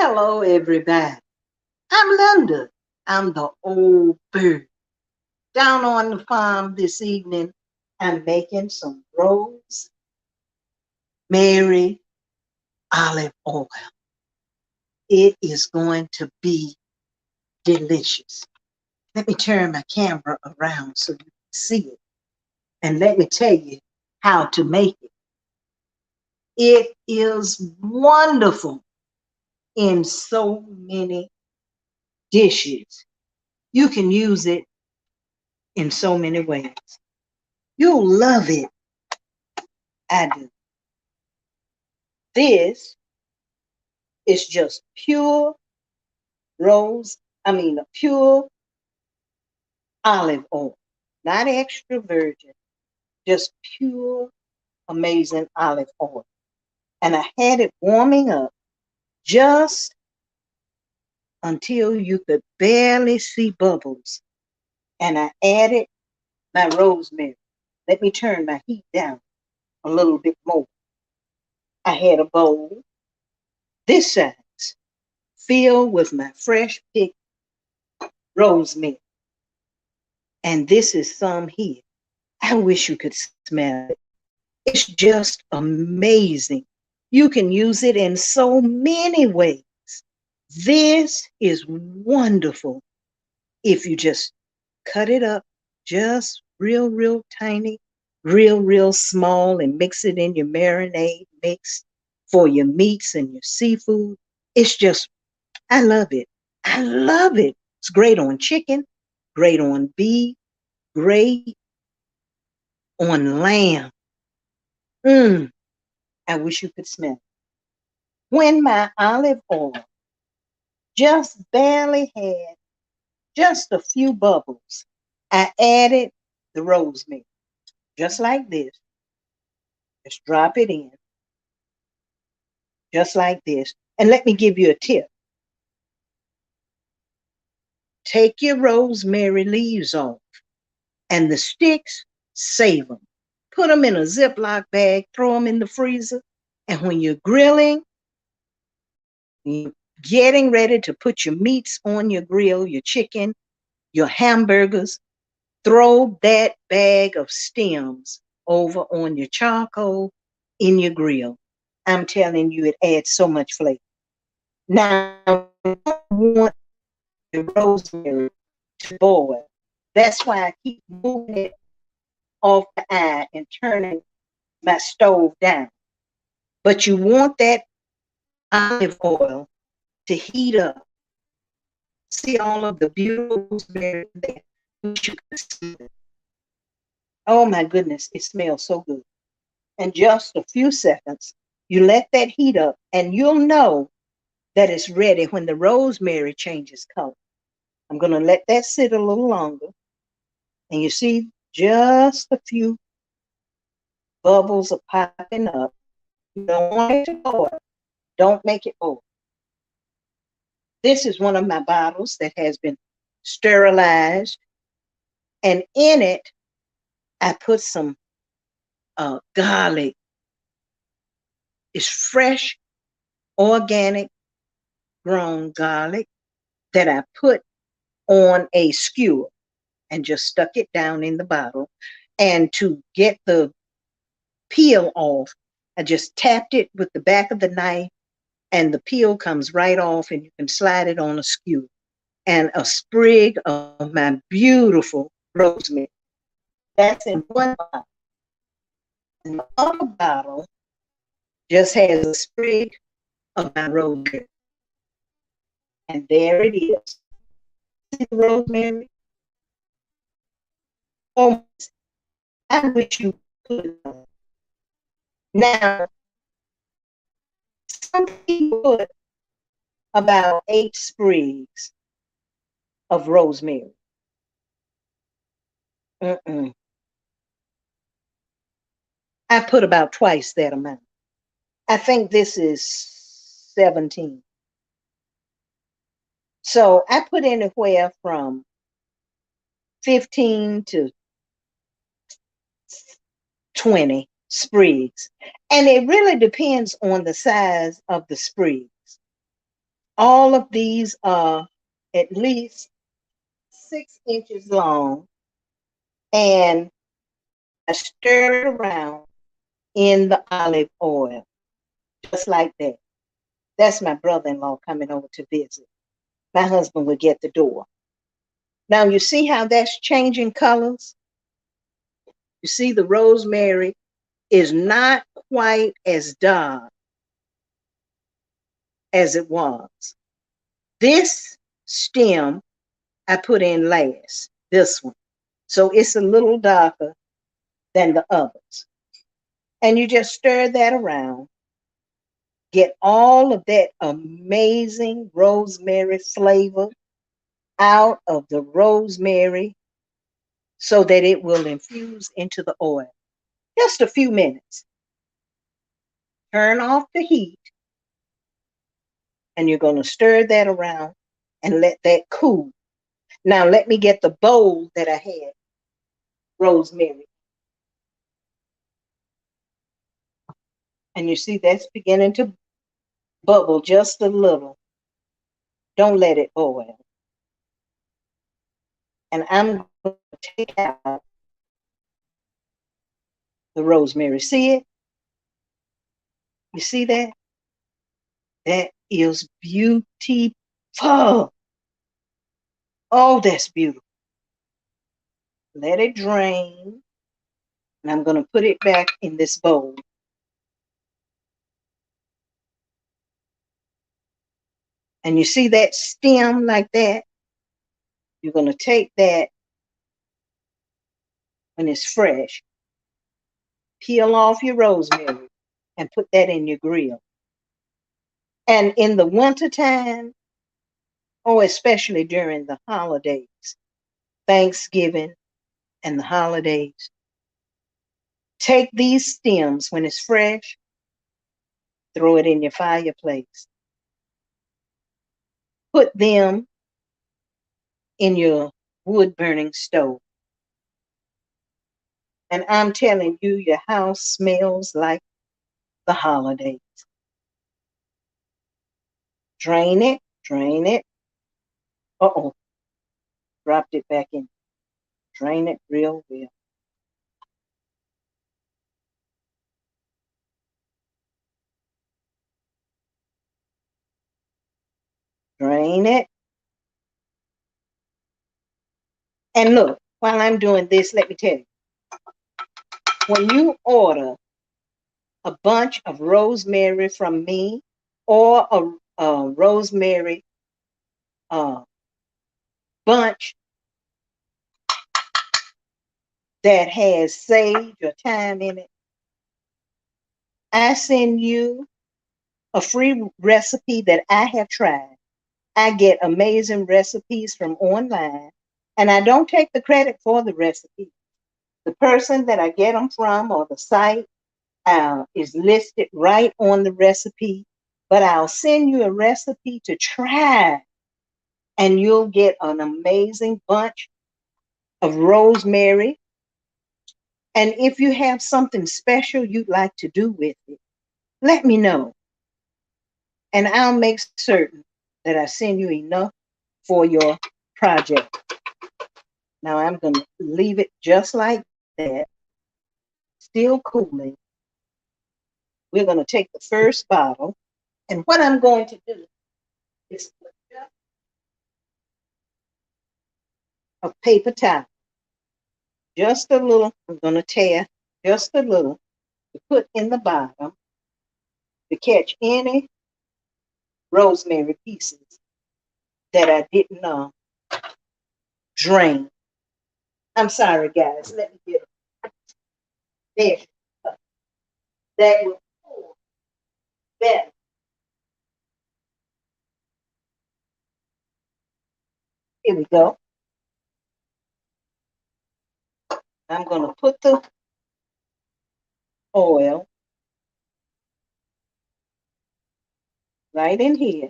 Hello, everybody. I'm Linda. I'm the old bird. Down on the farm this evening, I'm making some rosemary olive oil. It is going to be delicious. Let me turn my camera around so you can see it. And let me tell you how to make it. It is wonderful in so many dishes. You can use it in so many ways. You'll love it. I do. This is just pure pure olive oil, not extra virgin, just pure, amazing olive oil. And I had it warming up just until you could barely see bubbles. And I added my rosemary. Let me turn my heat down a little bit more. I had a bowl this size filled with my fresh picked rosemary. And this is some here. I wish you could smell it. It's just amazing. You can use it in so many ways. This is wonderful if you just cut it up just real tiny, real small, and mix it in your marinade mix for your meats and your seafood. It's just, I love it. I love it. It's great on chicken, great on beef, great on lamb. Mmm, I wish you could smell it. When my olive oil just barely had just a few bubbles, I added the rosemary, just like this. Just drop it in, just like this. And let me give you a tip. Take your rosemary leaves off and the sticks, save them. Put them in a Ziploc bag, throw them in the freezer. And when you're grilling, you're getting ready to put your meats on your grill, your chicken, your hamburgers, throw that bag of stems over on your charcoal in your grill. I'm telling you, it adds so much flavor. Now, you don't want your rosemary to boil. That's why I keep moving it off the eye and turning my stove down. But you want that olive oil to heat up. See all of the beautiful rosemary there. Oh my goodness, it smells so good. In just a few seconds, you let that heat up and you'll know that it's ready when the rosemary changes color. I'm going to let that sit a little longer. And you see just a few bubbles are popping up. You don't want it to boil. Don't make it boil. This is one of my bottles that has been sterilized. And in it, I put some garlic. It's fresh, organic, grown garlic that I put on a skewer and just stuck it down in the bottle. And to get the peel off, I just tapped it with the back of the knife and the peel comes right off and you can slide it on a skewer. And a sprig of my beautiful rosemary. That's in one bottle. And the other bottle just has a sprig of my rosemary. And there it is. See the rosemary? Oh, I wish you could. Now, some people put about 8 sprigs of rosemary. Mm-mm. I put about twice that amount. I think this is 17. So I put anywhere from 15 to 20 sprigs. And it really depends on the size of the sprigs. All of these are at least 6 inches long, and I stir it around in the olive oil, just like that. That's my brother-in-law coming over to visit. My husband will get the door. Now you see how that's changing colors? You see the rosemary is not quite as dark as it was. This stem I put in last, this one. So it's a little darker than the others. And you just stir that around, get all of that amazing rosemary flavor out of the rosemary so that it will infuse into the oil. Just a few minutes. Turn off the heat, and you're going to stir that around and let that cool. Now, let me get the bowl that I had rosemary. And you see that's beginning to bubble just a little. Don't let it boil. And I'm going to take out the rosemary. See it? You see that? That is beautiful. Oh, that's beautiful. Let it drain. And I'm going to put it back in this bowl. And you see that stem like that? You're going to take that when it's fresh, peel off your rosemary, and put that in your grill. And in the wintertime, or especially during the holidays, Thanksgiving and the holidays, take these stems when it's fresh, throw it in your fireplace. Put them in your wood burning stove. And I'm telling you, your house smells like the holidays. Drain it, drain it. Uh-oh, dropped it back in. Drain it real well. Drain it. And look, while I'm doing this, let me tell you, when you order a bunch of rosemary from me or a rosemary bunch that has sage or thyme in it, I send you a free recipe that I have tried. I get amazing recipes from online, and I don't take the credit for the recipe. The person that I get them from or the site is listed right on the recipe, but I'll send you a recipe to try, and you'll get an amazing bunch of rosemary. And if you have something special you'd like to do with it, let me know. And I'll make certain that I send you enough for your project. Now I'm going to leave it just like that, still cooling. We're going to take the first bottle, and what I'm going to do is put just a paper towel, just a little. I'm going to tear just a little to put in the bottom to catch any rosemary pieces that I didn't drain. I'm sorry, guys. Let me get it. There. That will pour better. Here we go. I'm going to put the oil right in here.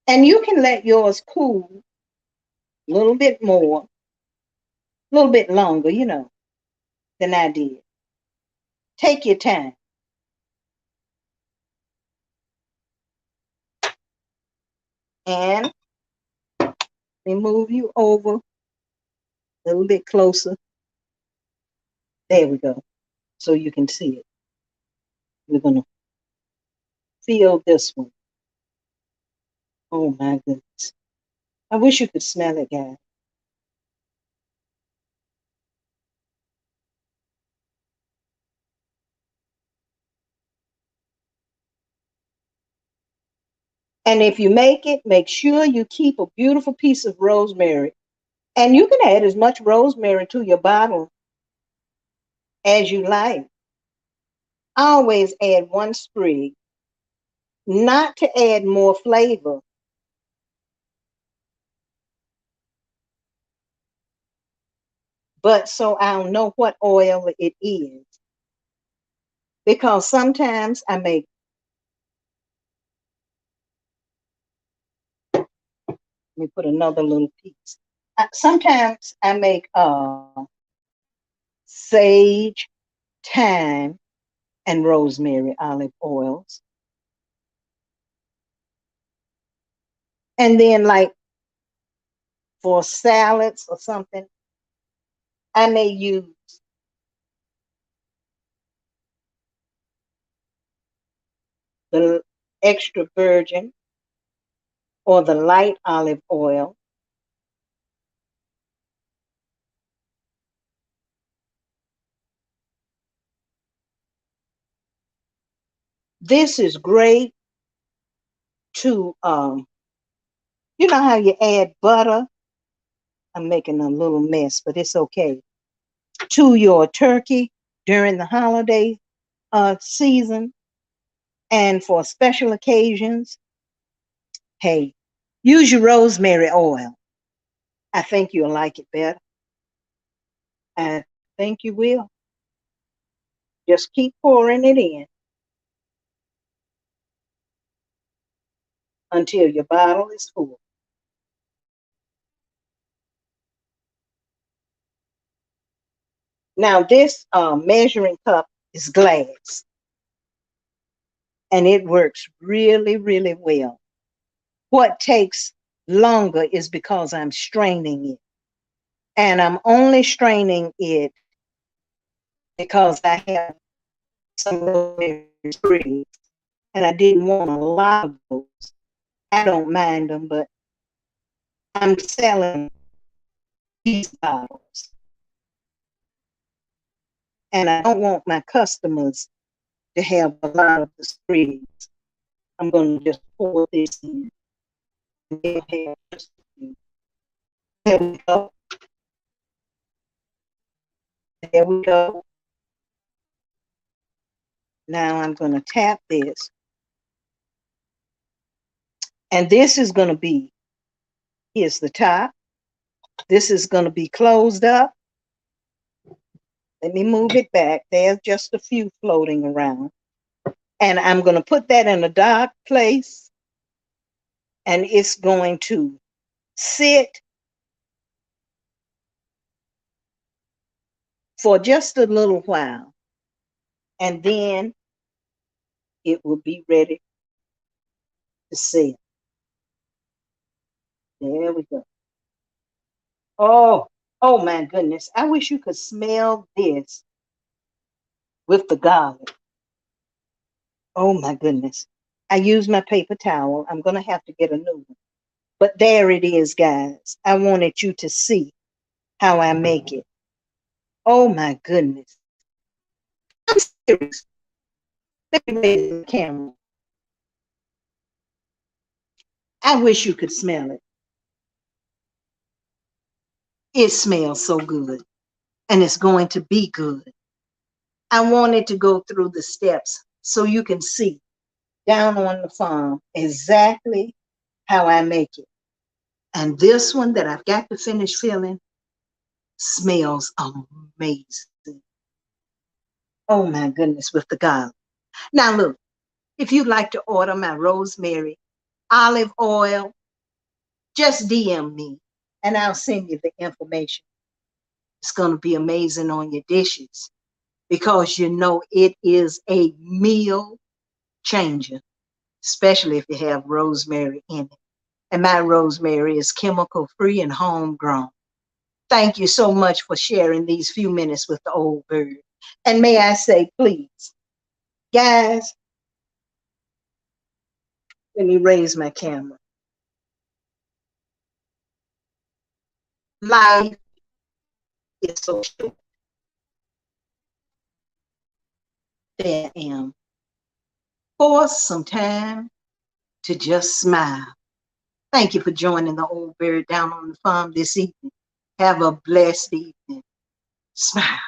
And you can let yours cool a little bit more, a little bit longer, than I did. Take your time. And let me move you over a little bit closer. There we go. So you can see it. We're going to feel this one. Oh my goodness. I wish you could smell it, guys. And if you make it, make sure you keep a beautiful piece of rosemary. And you can add as much rosemary to your bottle as you like. Always add one sprig, not to add more flavor, but so I'll know what oil it is. Because sometimes I make, let me put another little piece. Sometimes I make sage, thyme, and rosemary olive oils. And then, like for salads or something, I may use the extra virgin or the light olive oil. This is great to, you know how you add butter? I'm making a little mess, but it's okay. To your turkey during the holiday season and for special occasions. Hey, use your rosemary oil. I think you'll like it better. I think you will. Just keep pouring it in until your bottle is full. Now, this measuring cup is glass and it works really, really well. What takes longer is because I'm straining it. And I'm only straining it because I have some rosemary sprigs and I didn't want a lot of those. I don't mind them, but I'm selling these bottles. And I don't want my customers to have a lot of the sprigs. I'm going to just pour this in. There we go. There we go. Now I'm going to tap this. And this is going to be, here's the top. This is going to be closed up. Let me move it back. There's just a few floating around. And I'm going to put that in a dark place. And it's going to sit for just a little while. And then it will be ready to sell. There we go. Oh, oh my goodness. I wish you could smell this with the garlic. Oh my goodness. I used my paper towel. I'm going to have to get a new one. But there it is, guys. I wanted you to see how I make it. Oh my goodness. I'm serious. Let me raise the camera. I wish you could smell it. It smells so good. And it's going to be good. I wanted to go through the steps so you can see down on the farm exactly how I make it. And this one that I've got to finish filling smells amazing. Oh my goodness, with the garlic. Now look, if you'd like to order my rosemary olive oil, just DM me and I'll send you the information. It's going to be amazing on your dishes because you know it is a meal changer, especially if you have rosemary in it. And my rosemary is chemical-free and homegrown. Thank you so much for sharing these few minutes with the old bird. And may I say, please, guys, let me raise my camera. Life is so short. There I am. Force some time to just smile. Thank you for joining the old bird down on the farm this evening. Have a blessed evening. Smile.